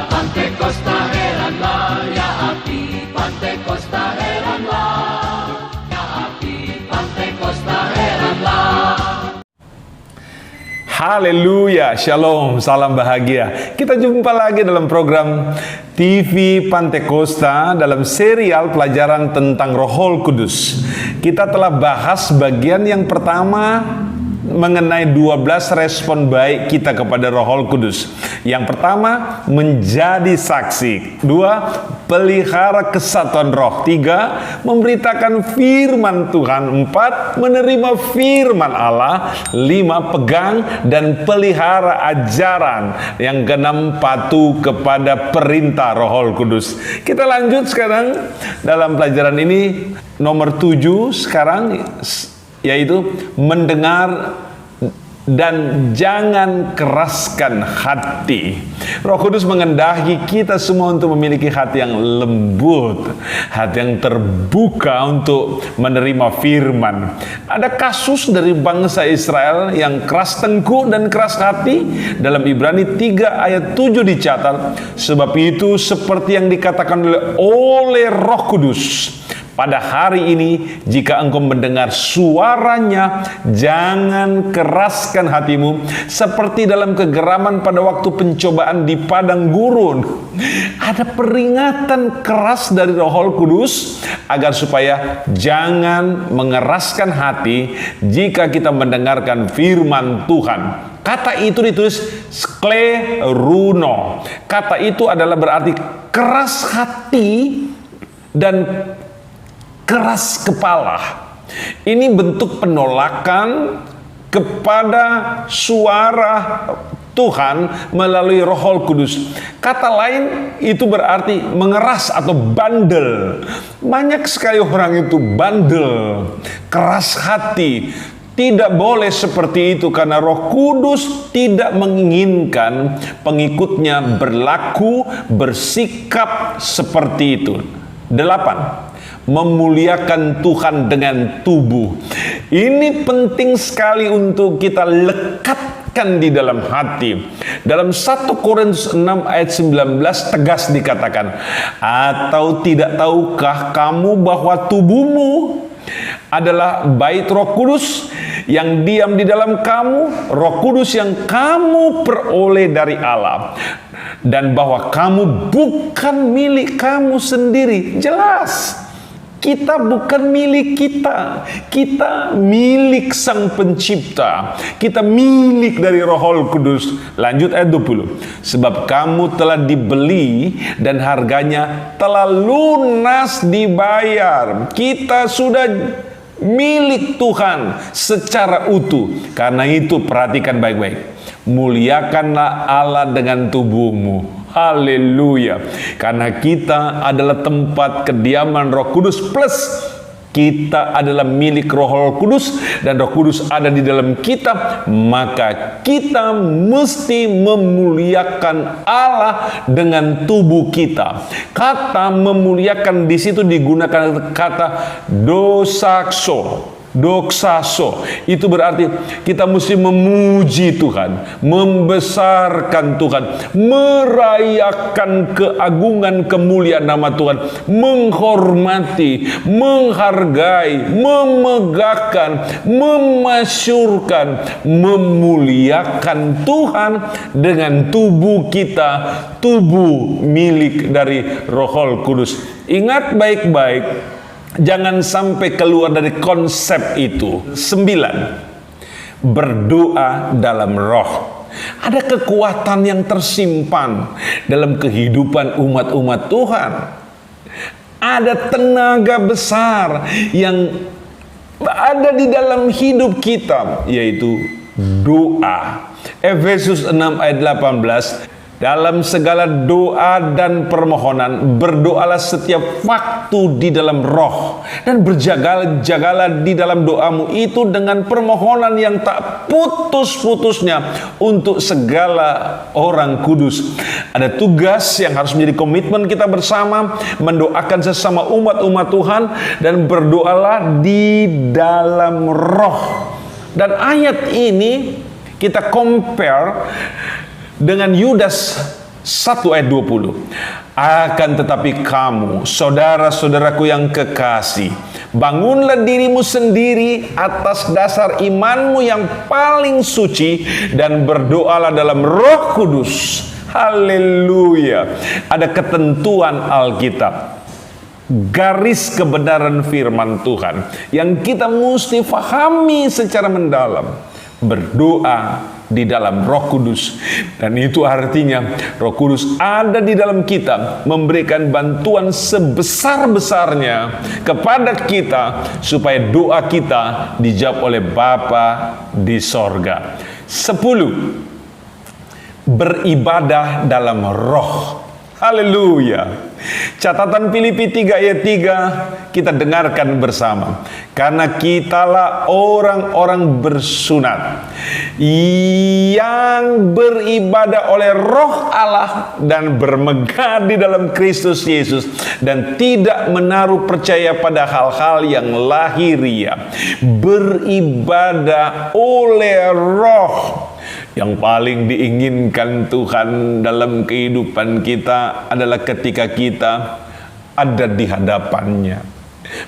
Pantekosta heranlah, ya api Pantekosta heranlah, ya api Pantekosta heranlah. Haleluya, shalom, salam bahagia. Kita jumpa lagi dalam program TV Pantekosta dalam serial pelajaran tentang Roh Kudus. Kita telah bahas bagian yang pertama mengenai 12 respon baik kita kepada Roh Kudus. Yang pertama, menjadi saksi. 2, pelihara kesatuan roh. 3, memberitakan firman Tuhan. 4, menerima firman Allah. 5, pegang dan pelihara ajaran. Yang ke-6, patuh kepada perintah Roh Kudus. Kita lanjut sekarang dalam pelajaran ini nomor 7 sekarang, yaitu mendengar dan jangan keraskan hati. Roh Kudus mengendahi kita semua untuk memiliki hati yang lembut, hati yang terbuka untuk menerima firman. Ada kasus dari bangsa Israel yang keras tengkuk dan keras hati. Dalam Ibrani 3 ayat 7 dicatat, sebab itu seperti yang dikatakan oleh Roh Kudus, pada hari ini, jika engkau mendengar suaranya, jangan keraskan hatimu, seperti dalam kegeraman pada waktu pencobaan di padang gurun. Ada peringatan keras dari Roh Kudus, agar supaya jangan mengeraskan hati jika kita mendengarkan firman Tuhan. Kata itu ditulis skleruno. Kata itu adalah berarti keras hati dan keras kepala. Ini bentuk penolakan kepada suara Tuhan melalui Roh Kudus. Kata lain itu berarti mengeras atau bandel. Banyak sekali orang itu bandel, keras hati. Tidak boleh seperti itu, karena Roh Kudus tidak menginginkan pengikutnya berlaku, bersikap seperti itu. 8, memuliakan Tuhan dengan tubuh. Ini penting sekali untuk kita lekatkan di dalam hati. Dalam 1 Korintus 6 ayat 19 tegas dikatakan, atau tidak tahukah kamu bahwa tubuhmu adalah bait Roh Kudus yang diam di dalam kamu, Roh Kudus yang kamu peroleh dari Allah, dan bahwa kamu bukan milik kamu sendiri. Jelas, kita bukan milik kita. Kita milik Sang Pencipta. Kita milik dari Roh Kudus. Lanjut ayat 20. Sebab kamu telah dibeli dan harganya telah lunas dibayar. Kita sudah milik Tuhan secara utuh. Karena itu perhatikan baik-baik. Muliakanlah Allah dengan tubuhmu. Haleluya. Karena kita adalah tempat kediaman Roh Kudus, plus kita adalah milik Roh Kudus dan Roh Kudus ada di dalam kita, maka kita mesti memuliakan Allah dengan tubuh kita. Kata memuliakan di situ digunakan kata doxazo. Doxazo itu berarti kita mesti memuji Tuhan, membesarkan Tuhan, merayakan keagungan kemuliaan nama Tuhan, menghormati, menghargai, memegahkan, memasyurkan, memuliakan Tuhan dengan tubuh kita, tubuh milik dari Roh Kudus. Ingat baik-baik, jangan sampai keluar dari konsep itu. 9, berdoa dalam roh. Ada kekuatan yang tersimpan dalam kehidupan umat-umat Tuhan. Ada tenaga besar yang ada di dalam hidup kita, yaitu doa. Efesus 6 ayat 18, dalam segala doa dan permohonan berdoalah setiap waktu di dalam roh, dan berjaga-jagalah di dalam doamu itu dengan permohonan yang tak putus-putusnya untuk segala orang kudus. Ada tugas yang harus menjadi komitmen kita bersama, mendoakan sesama umat-umat Tuhan, dan berdoalah di dalam roh. Dan ayat ini kita compare dengan Yudas 1 ayat 20. Akan tetapi kamu, saudara-saudaraku yang kekasih, bangunlah dirimu sendiri atas dasar imanmu yang paling suci dan berdoalah dalam Roh Kudus. Haleluya. Ada ketentuan Alkitab, garis kebenaran firman Tuhan yang kita mesti fahami secara mendalam. Berdoa di dalam Roh Kudus, dan itu artinya Roh Kudus ada di dalam kita, memberikan bantuan sebesar-besarnya kepada kita supaya doa kita dijawab oleh Bapa di sorga. 10. Beribadah dalam roh. Haleluya. Catatan Filipi 3 ayat 3 kita dengarkan bersama. Karena kitalah orang-orang bersunat yang beribadah oleh Roh Allah dan bermegah di dalam Kristus Yesus, dan tidak menaruh percaya pada hal-hal yang lahiriah. Beribadah oleh Roh. Yang paling diinginkan Tuhan dalam kehidupan kita adalah ketika kita ada di hadapannya,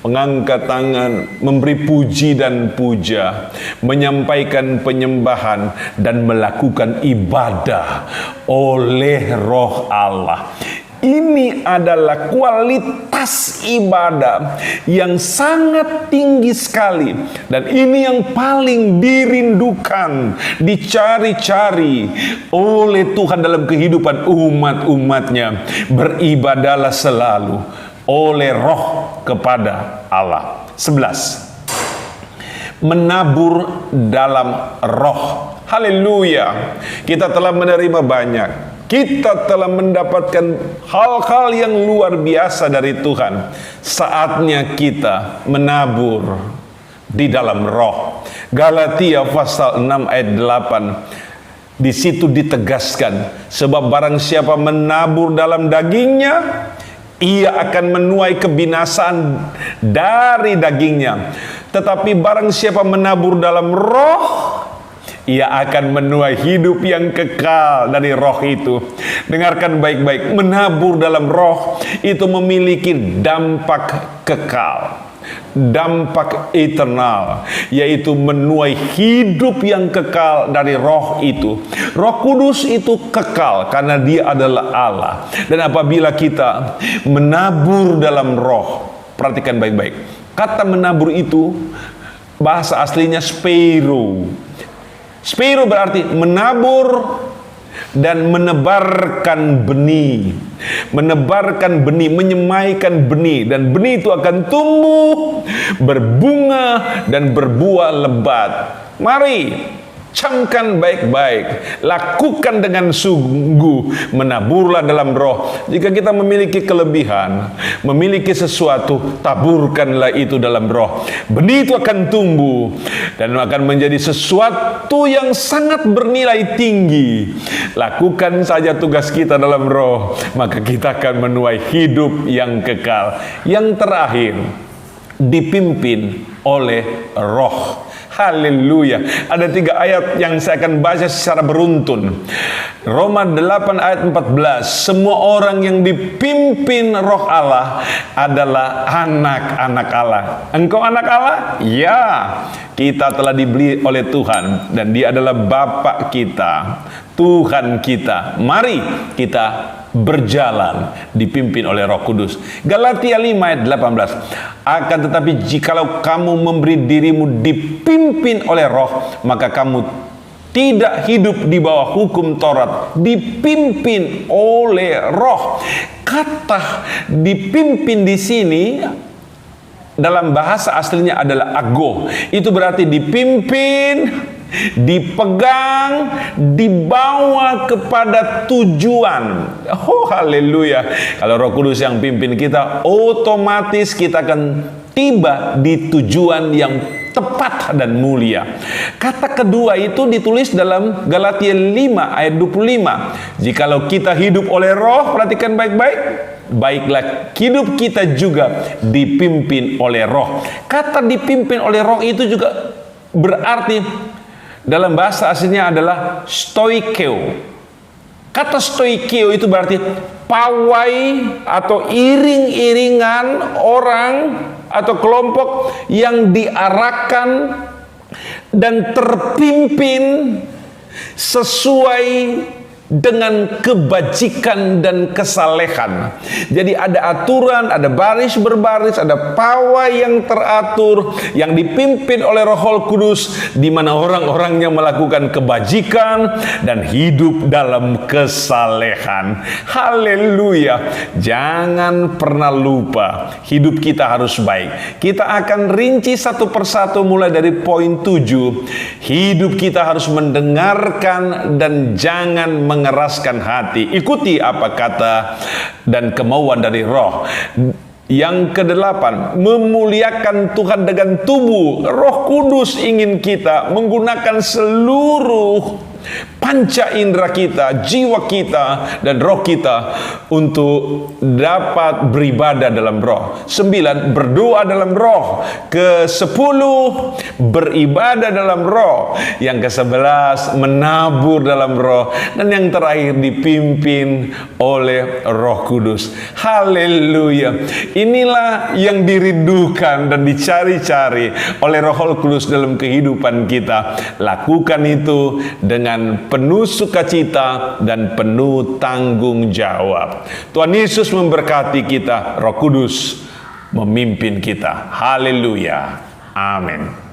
mengangkat tangan, memberi puji dan puja, menyampaikan penyembahan, dan melakukan ibadah oleh Roh Allah. Ini adalah kualitas ibadah yang sangat tinggi sekali, dan ini yang paling dirindukan, dicari-cari oleh Tuhan dalam kehidupan umat-umatnya. Beribadahlah selalu oleh Roh kepada Allah. 11. Menabur dalam Roh. Haleluya. Kita telah menerima banyak. Kita telah mendapatkan hal-hal yang luar biasa dari Tuhan. Saatnya kita menabur di dalam roh. Galatia pasal 6 ayat 8. Di situ ditegaskan, sebab barang siapa menabur dalam dagingnya, ia akan menuai kebinasaan dari dagingnya. Tetapi barang siapa menabur dalam roh, ia akan menuai hidup yang kekal dari roh itu. Dengarkan baik-baik, menabur dalam roh itu memiliki dampak kekal, dampak eternal, yaitu menuai hidup yang kekal dari roh itu. Roh Kudus itu kekal karena dia adalah Allah. Dan apabila kita menabur dalam roh, perhatikan baik-baik, kata menabur itu bahasa aslinya spiro. Spiro berarti menabur dan menebarkan benih. Menebarkan benih, menyemaikan benih, dan benih itu akan tumbuh, berbunga, dan berbuah lebat. Mari camkan baik-baik, lakukan dengan sungguh, menaburlah dalam roh. Jika kita memiliki kelebihan, memiliki sesuatu, taburkanlah itu dalam roh. Benih itu akan tumbuh dan akan menjadi sesuatu yang sangat bernilai tinggi. Lakukan saja tugas kita dalam roh, maka kita akan menuai hidup yang kekal. Yang terakhir, dipimpin oleh roh. Haleluya. Ada 3 ayat yang saya akan baca secara beruntun. Roma 8 ayat 14. Semua orang yang dipimpin roh Allah adalah anak-anak Allah. Engkau anak Allah? Ya. Kita telah dibeli oleh Tuhan, dan Dia adalah Bapa kita, Tuhan kita. Mari kita berjalan dipimpin oleh Roh Kudus. Galatia 5 ayat 18. Akan tetapi jikalau kamu memberi dirimu dipimpin oleh roh, maka kamu tidak hidup di bawah hukum Taurat. Dipimpin oleh roh. Kata dipimpin di sini dalam bahasa aslinya adalah ago. Itu berarti dipimpin, dipegang, dibawa kepada tujuan. Oh haleluya. Kalau Roh Kudus yang pimpin kita, otomatis kita akan tiba di tujuan yang tepat dan mulia. Kata kedua itu ditulis dalam Galatia 5 ayat 25. Jikalau kita hidup oleh roh, perhatikan baik-baik, baiklah hidup kita juga dipimpin oleh roh. Kata dipimpin oleh roh itu juga berarti dalam bahasa aslinya adalah stoikeo. Kata stoikio itu berarti pawai atau iring-iringan orang atau kelompok yang diarahkan dan terpimpin sesuai dengan kebajikan dan kesalehan. Jadi ada aturan, ada baris berbaris, ada pawai yang teratur, yang dipimpin oleh Roh Kudus, di mana orang-orangnya melakukan kebajikan dan hidup dalam kesalehan. Haleluya. Jangan pernah lupa, hidup kita harus baik. Kita akan rinci satu persatu mulai dari poin 7. Hidup kita harus mendengarkan dan jangan mengeraskan hati. Ikuti apa kata dan kemauan dari Roh. Yang kedelapan, memuliakan Tuhan dengan tubuh. Roh Kudus ingin kita menggunakan seluruh panca indera kita, jiwa kita, dan roh kita untuk dapat beribadah dalam roh. 9, berdoa dalam roh. Ke-10, beribadah dalam roh. Yang ke-11, menabur dalam roh. Dan yang terakhir, dipimpin oleh Roh Kudus. Haleluya. Inilah yang dirindukan dan dicari-cari oleh Roh Kudus dalam kehidupan kita. Lakukan itu dengan penuh sukacita dan penuh tanggung jawab. Tuhan Yesus memberkati kita. Roh Kudus memimpin kita. Haleluya. Amin.